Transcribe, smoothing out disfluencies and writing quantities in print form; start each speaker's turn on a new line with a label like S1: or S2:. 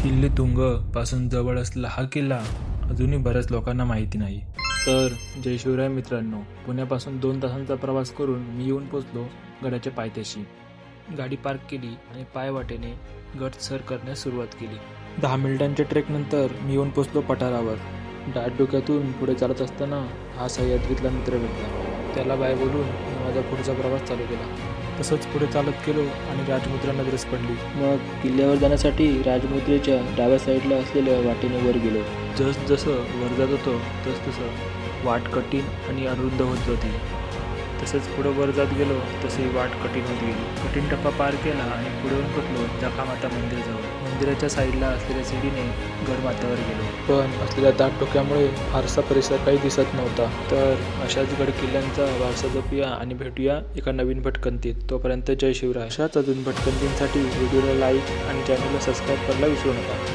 S1: किल्ले तुंग पासून जवळ असलेला हा किल्ला अजूनही बऱ्याच लोकांना माहिती नाही. तर जय शिवराय मित्रांनो, पुण्यापासून 2 तासांचा प्रवास करून मी येऊन पोचलो गडाच्या पायथ्याशी. गाडी पार्क केली आणि पायवाटेने गड सर करण्यास सुरुवात केली. 10 मिनिटांच्या ट्रेकनंतर मी येऊन पोचलो पठारावर. दाट डोक्यातून पुढे चालत असताना हा सह्याद्रीतला मित्र भेटला. त्याला बाय बोलून मी माझा पुढचा प्रवास चालू केला. तसंच पुढे चालत गेलो आणि राजमुद्रा नजरेस पडली. मग किल्ल्यावर जाण्यासाठी राजमुद्रेच्या डाव्या साईडला असलेल्या वाटेने वर गेलो. जसं वर जात होतो तसं वाट कठीण आणि अरुंद होत होती. तसंच पुढे वर जात गेलो तशी वाट कठीण होत गेली. कठीण टप्पा पार केला आणि पुढे येऊन पोचलो जखामाता मंदिराजवळ. मंदिराच्या साईडला असलेल्या सीडीने गडमाथ्यावर गेलो. पण असलेल्या दाट डोक्यामुळे फारसा परिसर काही दिसत नव्हता. तर अशाच गड किल्ल्यांचा वारसा जपूया आणि भेटूया एका नवीन भटकंतीत. तोपर्यंत जय शिवराय. अशाच अजून भटकंतींसाठी व्हिडिओला लाईक आणि चॅनलला सबस्क्राईब करायला विसरू नका.